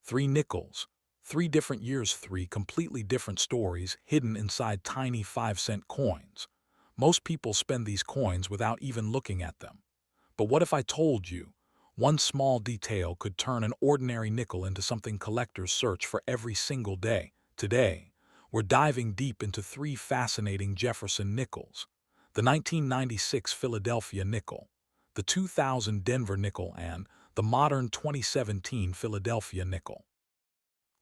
Three nickels. 3 different years, 3 completely different stories hidden inside tiny 5-cent coins. Most people spend these coins without even looking at them. But what if I told you one small detail could turn an ordinary nickel into something collectors search for every single day? Today, we're diving deep into 3 fascinating Jefferson nickels: the 1996 Philadelphia nickel, the 2000 Denver nickel, and the modern 2017 Philadelphia nickel.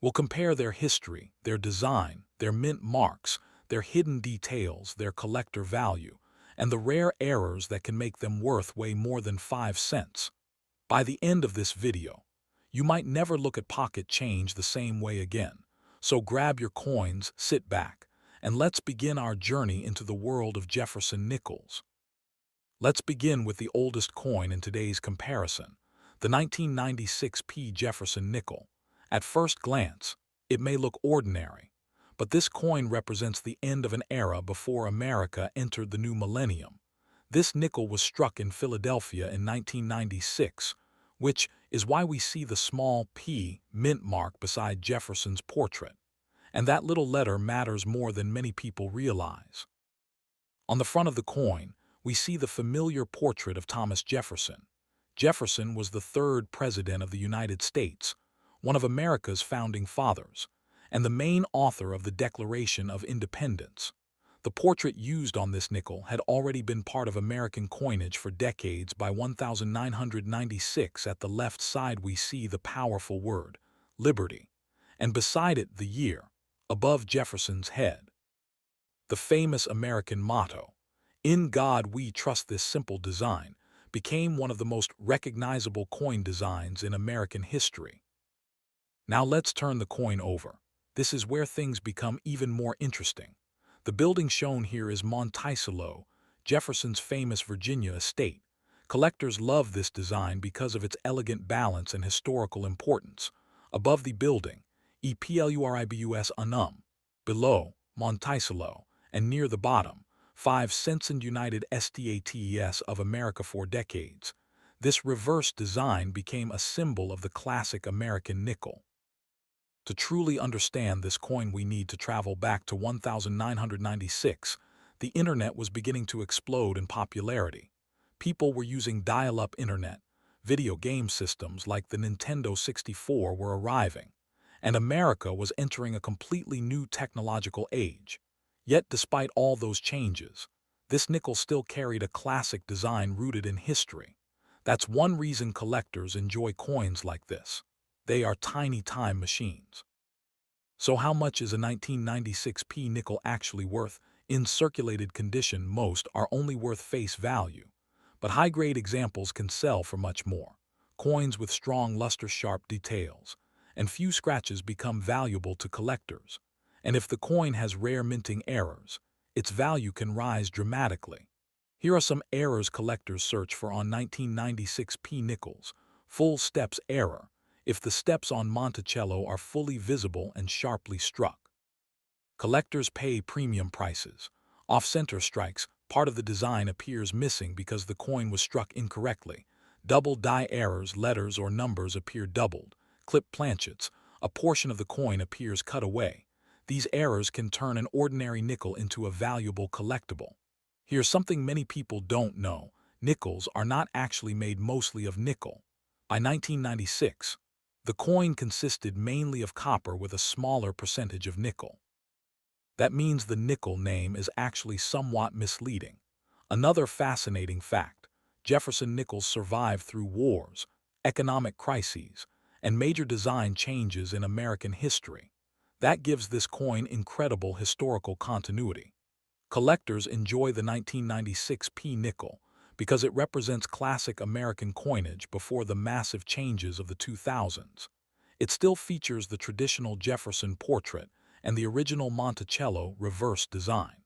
We'll compare their history, their design, their mint marks, their hidden details, their collector value, and the rare errors that can make them worth way more than 5 cents. By the end of this video, you might never look at pocket change the same way again. So grab your coins, sit back, and let's begin our journey into the world of Jefferson nickels. Let's begin with the oldest coin in today's comparison, the 1996 P Jefferson nickel. At first glance, it may look ordinary, but this coin represents the end of an era before America entered the new millennium. This nickel was struck in Philadelphia in 1996, which is why we see the small P mint mark beside Jefferson's portrait. And that little letter matters more than many people realize. On the front of the coin, we see the familiar portrait of Thomas Jefferson. Jefferson was the third president of the United States, one of America's founding fathers, and the main author of the Declaration of Independence. The portrait used on this nickel had already been part of American coinage for decades. By 1996, at the left side we see the powerful word, liberty, and beside it the year, above Jefferson's head. The famous American motto, "In God We Trust." This simple design became one of the most recognizable coin designs in American history. Now let's turn the coin over. This is where things become even more interesting. The building shown here is Monticello, Jefferson's famous Virginia estate. Collectors love this design because of its elegant balance and historical importance. Above the building, EPLURIBUS UNUM. Below, Monticello. And near the bottom, 5 cents and United States of America. For decades, this reverse design became a symbol of the classic American nickel. To truly understand this coin, we need to travel back to 1996. The internet was beginning to explode in popularity. People were using dial-up internet. Video game systems like the Nintendo 64 were arriving, and America was entering a completely new technological age. Yet, despite all those changes, this nickel still carried a classic design rooted in history. That's one reason collectors enjoy coins like this. They are tiny time machines. So how much is a 1996 P nickel actually worth? In circulated condition, most are only worth face value, but high-grade examples can sell for much more. Coins with strong luster, sharp details, and few scratches become valuable to collectors. And if the coin has rare minting errors, its value can rise dramatically. Here are some errors collectors search for on 1996 P nickels. Full steps error, if the steps on Monticello are fully visible and sharply struck. Collectors pay premium prices. Off-center strikes, part of the design appears missing because the coin was struck incorrectly. Double die errors, letters or numbers appear doubled. Clip planchets, a portion of the coin appears cut away. These errors can turn an ordinary nickel into a valuable collectible. Here's something many people don't know. Nickels are not actually made mostly of nickel. By 1996, the coin consisted mainly of copper with a smaller percentage of nickel. That means the nickel name is actually somewhat misleading. Another fascinating fact, Jefferson nickels survived through wars, economic crises, and major design changes in American history. That gives this coin incredible historical continuity. Collectors enjoy the 1996 P nickel because it represents classic American coinage before the massive changes of the 2000s. It still features the traditional Jefferson portrait and the original Monticello reverse design.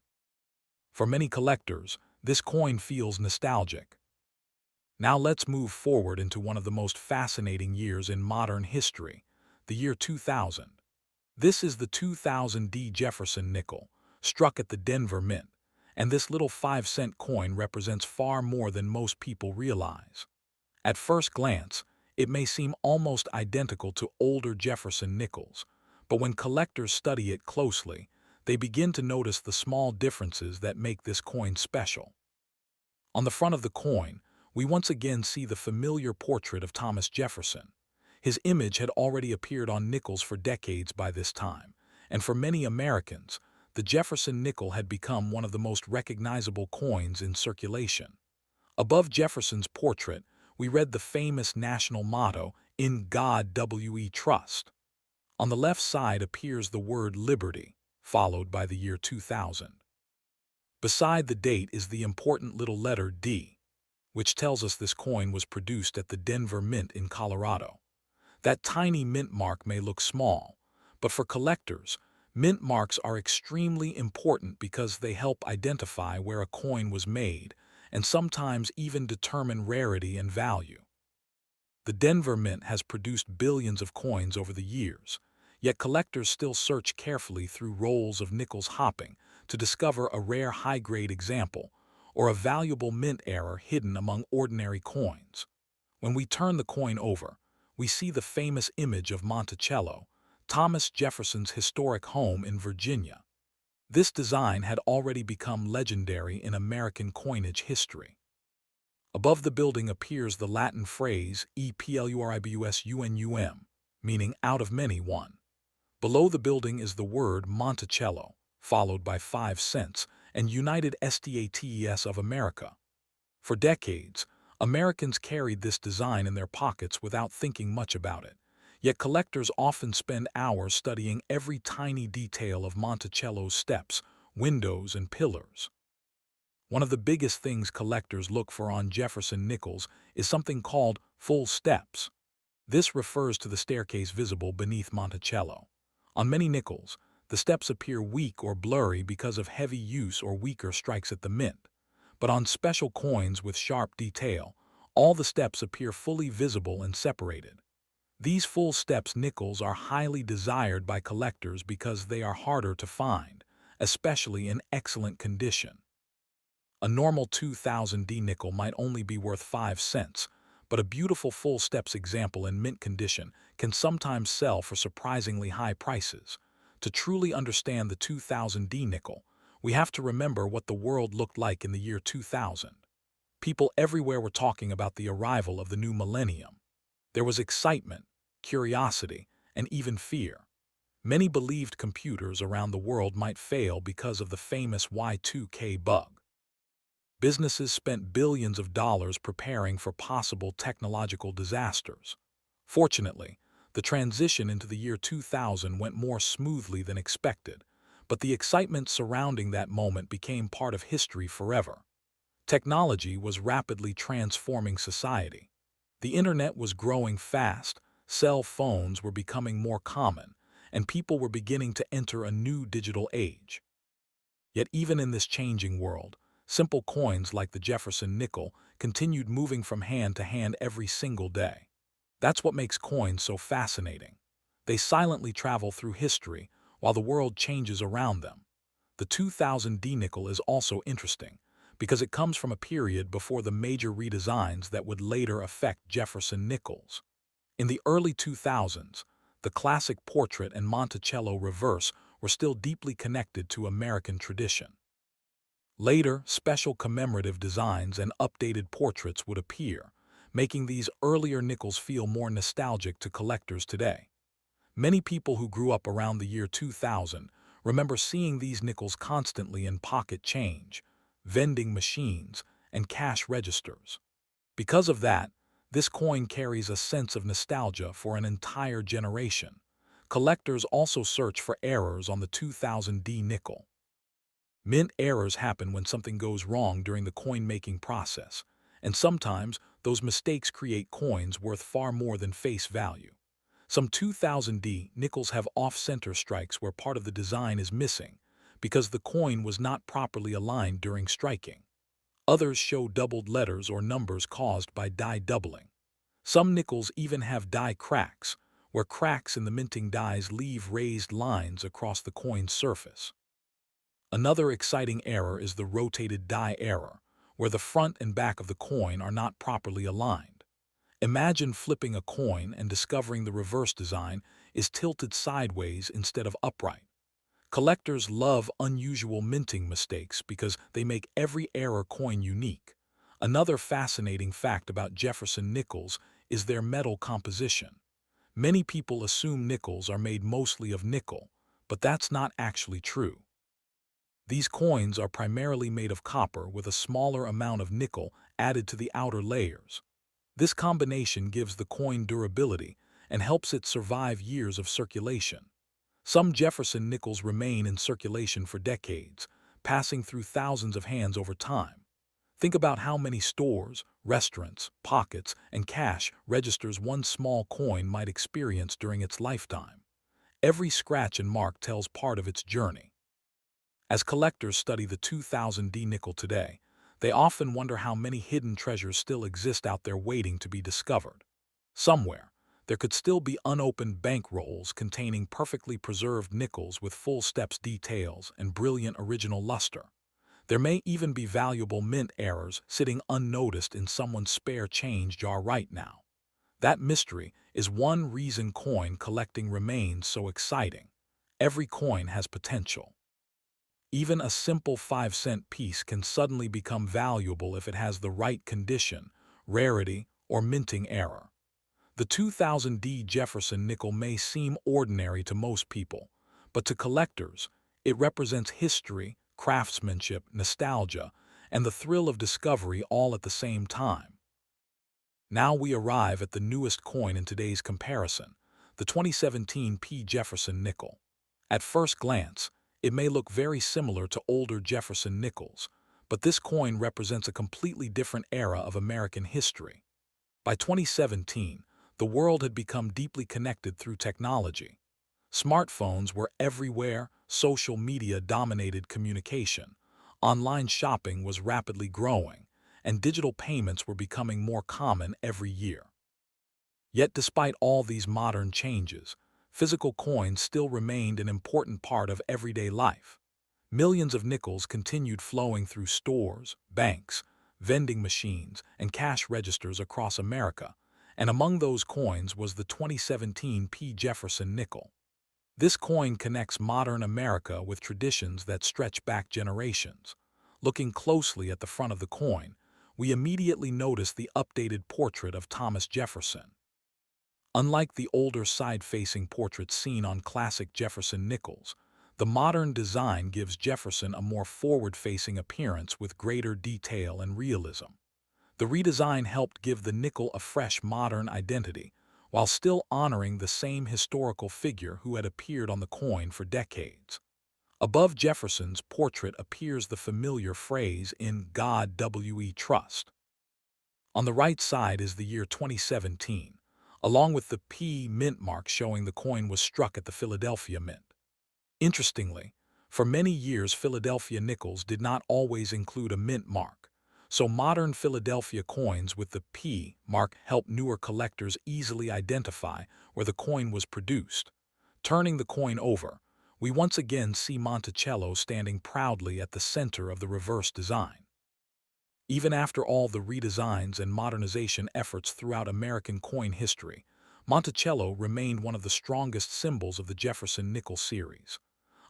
For many collectors, this coin feels nostalgic. Now let's move forward into one of the most fascinating years in modern history, the year 2000. This is the 2000 D Jefferson nickel, struck at the Denver Mint, and this little 5-cent coin represents far more than most people realize. At first glance, It may seem almost identical to older Jefferson nickels, but when collectors study it closely, they begin to notice the small differences that make this coin special. On the front of the coin, we once again see the familiar portrait of Thomas Jefferson. His image had already appeared on nickels for decades by this time, and for many Americans, the Jefferson nickel had become one of the most recognizable coins in circulation. Above Jefferson's portrait, we read the famous national motto, "In God We Trust." On the left side appears the word liberty, followed by the year 2000. Beside the date is the important little letter D, which tells us this coin was produced at the Denver Mint in Colorado. That tiny mint mark may look small, but for collectors, mint marks are extremely important because they help identify where a coin was made and sometimes even determine rarity and value. The Denver Mint has produced billions of coins over the years, yet collectors still search carefully through rolls of nickels hopping to discover a rare high-grade example or a valuable mint error hidden among ordinary coins. When we turn the coin over, we see the famous image of Monticello, Thomas Jefferson's historic home in Virginia. This design had already become legendary in American coinage history. Above the building appears the Latin phrase "E pluribus unum," meaning out of many one. Below the building is the word Monticello, followed by 5 cents and United States of America. For decades, Americans carried this design in their pockets without thinking much about it, yet collectors often spend hours studying every tiny detail of Monticello's steps, windows, and pillars. One of the biggest things collectors look for on Jefferson nickels is something called full steps. This refers to the staircase visible beneath Monticello. On many nickels, the steps appear weak or blurry because of heavy use or weaker strikes at the mint. But on special coins with sharp detail, all the steps appear fully visible and separated. These full steps nickels are highly desired by collectors because they are harder to find, especially in excellent condition. A normal 2000 D nickel might only be worth 5 cents, but a beautiful full steps example in mint condition can sometimes sell for surprisingly high prices. To truly understand the 2000 D nickel, we have to remember what the world looked like in the year 2000. People everywhere were talking about the arrival of the new millennium. There was excitement, curiosity, and even fear. Many believed computers around the world might fail because of the famous Y2K bug. Businesses spent billions of dollars preparing for possible technological disasters. Fortunately, the transition into the year 2000 went more smoothly than expected, but the excitement surrounding that moment became part of history forever. Technology was rapidly transforming society. The internet was growing fast, cell phones were becoming more common, and people were beginning to enter a new digital age. Yet even in this changing world, simple coins like the Jefferson nickel continued moving from hand to hand every single day. That's what makes coins so fascinating. They silently travel through history while the world changes around them. The 2000 D nickel is also interesting because it comes from a period before the major redesigns that would later affect Jefferson nickels. In the early 2000s, the classic portrait and Monticello reverse were still deeply connected to American tradition. Later, special commemorative designs and updated portraits would appear, making these earlier nickels feel more nostalgic to collectors today. Many people who grew up around the year 2000 remember seeing these nickels constantly in pocket change, vending machines, and cash registers. Because of that, this coin carries a sense of nostalgia for an entire generation. Collectors also search for errors on the 2000 D nickel. Mint errors happen when something goes wrong during the coin-making process, and sometimes those mistakes create coins worth far more than face value. Some 2000D nickels have off-center strikes where part of the design is missing because the coin was not properly aligned during striking. Others show doubled letters or numbers caused by die doubling. Some nickels even have die cracks, where cracks in the minting dies leave raised lines across the coin's surface. Another exciting error is the rotated die error, where the front and back of the coin are not properly aligned. Imagine flipping a coin and discovering the reverse design is tilted sideways instead of upright. Collectors love unusual minting mistakes because they make every error coin unique. Another fascinating fact about Jefferson nickels is their metal composition. Many people assume nickels are made mostly of nickel, but that's not actually true. These coins are primarily made of copper with a smaller amount of nickel added to the outer layers. This combination gives the coin durability and helps it survive years of circulation. Some Jefferson nickels remain in circulation for decades, passing through thousands of hands over time. Think about how many stores, restaurants, pockets, and cash registers one small coin might experience during its lifetime. Every scratch and mark tells part of its journey. As collectors study the 2000D nickel today, they often wonder how many hidden treasures still exist out there waiting to be discovered. Somewhere, there could still be unopened bank rolls containing perfectly preserved nickels with full steps details and brilliant original luster. There may even be valuable mint errors sitting unnoticed in someone's spare change jar right now. That mystery is one reason coin collecting remains so exciting. Every coin has potential. Even a simple 5-cent piece can suddenly become valuable if it has the right condition, rarity, or minting error. The 2000D Jefferson nickel may seem ordinary to most people, but to collectors, it represents history, craftsmanship, nostalgia, and the thrill of discovery all at the same time. Now we arrive at the newest coin in today's comparison, the 2017 P Jefferson nickel. At first glance, it may look very similar to older Jefferson nickels, but this coin represents a completely different era of American history. By 2017, the world had become deeply connected through technology. Smartphones were everywhere, social media dominated communication, online shopping was rapidly growing, and digital payments were becoming more common every year. Yet despite all these modern changes, physical coins still remained an important part of everyday life. Millions of nickels continued flowing through stores, banks, vending machines, and cash registers across America, and among those coins was the 2017 P Jefferson nickel. This coin connects modern America with traditions that stretch back generations. Looking closely at the front of the coin, we immediately notice the updated portrait of Thomas Jefferson. Unlike the older side-facing portraits seen on classic Jefferson nickels, the modern design gives Jefferson a more forward-facing appearance with greater detail and realism. The redesign helped give the nickel a fresh modern identity, while still honoring the same historical figure who had appeared on the coin for decades. Above Jefferson's portrait appears the familiar phrase "In God We Trust." On the right side is the year 2017, along with the P mint mark showing the coin was struck at the Philadelphia Mint. Interestingly, for many years Philadelphia nickels did not always include a mint mark, so modern Philadelphia coins with the P mark help newer collectors easily identify where the coin was produced. Turning the coin over, we once again see Monticello standing proudly at the center of the reverse design. Even after all the redesigns and modernization efforts throughout American coin history, Monticello remained one of the strongest symbols of the Jefferson nickel series.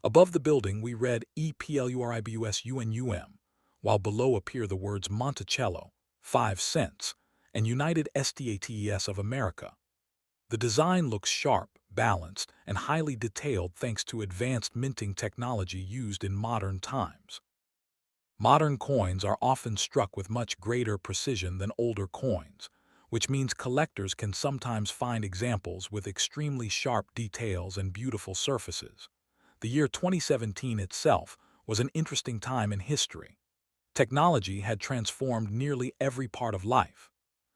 Above the building we read EPLURIBUSUNUM, while below appear the words Monticello, 5 cents, and United States of America. The design looks sharp, balanced, and highly detailed thanks to advanced minting technology used in modern times. Modern coins are often struck with much greater precision than older coins, which means collectors can sometimes find examples with extremely sharp details and beautiful surfaces. The year 2017 itself was an interesting time in history. Technology had transformed nearly every part of life.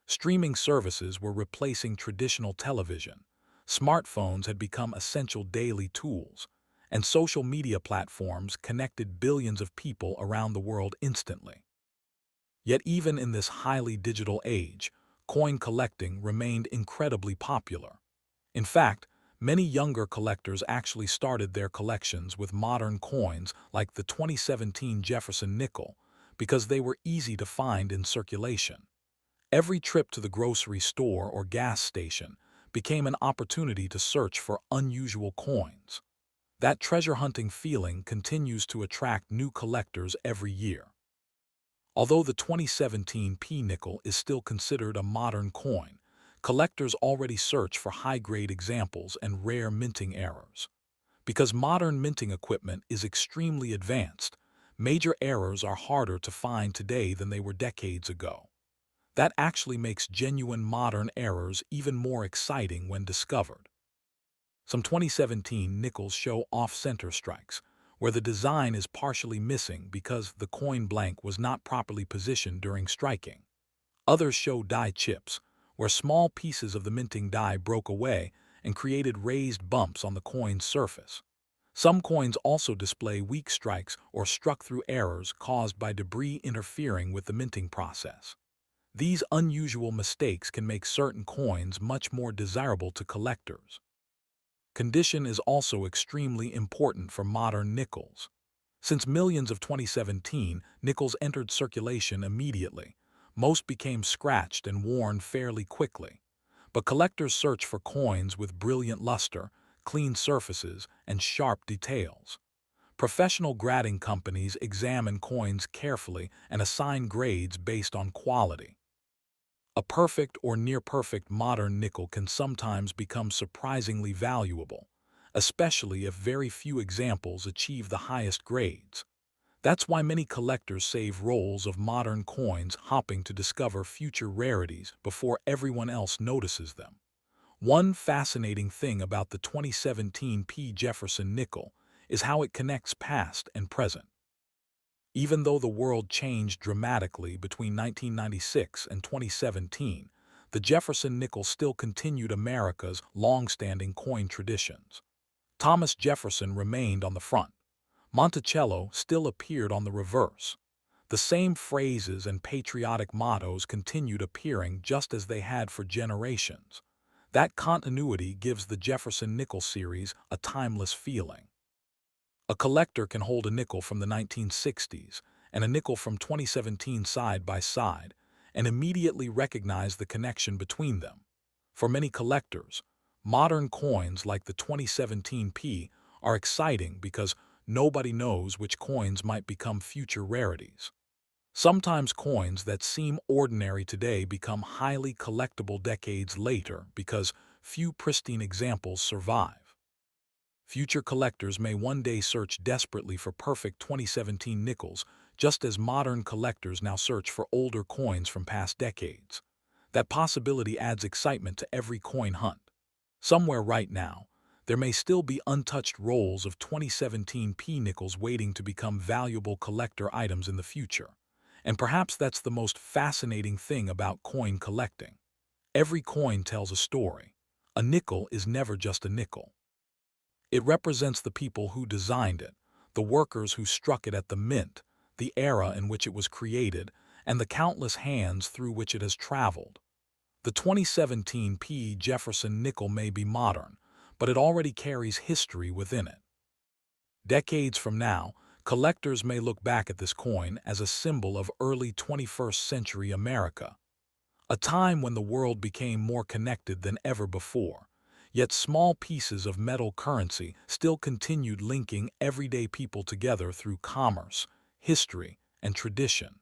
Streaming services were replacing traditional television, smartphones had become essential daily tools, and social media platforms connected billions of people around the world instantly. Yet even in this highly digital age, coin collecting remained incredibly popular. In fact, many younger collectors actually started their collections with modern coins like the 2017 Jefferson nickel because they were easy to find in circulation. Every trip to the grocery store or gas station became an opportunity to search for unusual coins. That treasure hunting feeling continues to attract new collectors every year. Although the 2017 P nickel is still considered a modern coin, collectors already search for high-grade examples and rare minting errors. Because modern minting equipment is extremely advanced, major errors are harder to find today than they were decades ago. That actually makes genuine modern errors even more exciting when discovered. Some 2017 nickels show off-center strikes, where the design is partially missing because the coin blank was not properly positioned during striking. Others show die chips, where small pieces of the minting die broke away and created raised bumps on the coin's surface. Some coins also display weak strikes or struck through errors caused by debris interfering with the minting process. These unusual mistakes can make certain coins much more desirable to collectors. Condition is also extremely important for modern nickels. Since millions of 2017 nickels entered circulation immediately, most became scratched and worn fairly quickly. But collectors search for coins with brilliant luster, clean surfaces, and sharp details. Professional grading companies examine coins carefully and assign grades based on quality. A perfect or near-perfect modern nickel can sometimes become surprisingly valuable, especially if very few examples achieve the highest grades. That's why many collectors save rolls of modern coins hoping to discover future rarities before everyone else notices them. One fascinating thing about the 2017 P Jefferson nickel is how it connects past and present. Even though the world changed dramatically between 1996 and 2017, the Jefferson nickel still continued America's long-standing coin traditions. Thomas Jefferson remained on the front. Monticello still appeared on the reverse. The same phrases and patriotic mottos continued appearing just as they had for generations. That continuity gives the Jefferson nickel series a timeless feeling. A collector can hold a nickel from the 1960s and a nickel from 2017 side by side and immediately recognize the connection between them. For many collectors, modern coins like the 2017 P are exciting because nobody knows which coins might become future rarities. Sometimes coins that seem ordinary today become highly collectible decades later because few pristine examples survive. Future collectors may one day search desperately for perfect 2017 nickels, just as modern collectors now search for older coins from past decades. That possibility adds excitement to every coin hunt. Somewhere right now, there may still be untouched rolls of 2017 P nickels waiting to become valuable collector items in the future. And perhaps that's the most fascinating thing about coin collecting. Every coin tells a story. A nickel is never just a nickel. It represents the people who designed it, the workers who struck it at the mint, the era in which it was created, and the countless hands through which it has traveled. The 2017 P Jefferson nickel may be modern, but it already carries history within it. Decades from now, collectors may look back at this coin as a symbol of early 21st century America, a time when the world became more connected than ever before. Yet small pieces of metal currency still continued linking everyday people together through commerce, history, and tradition.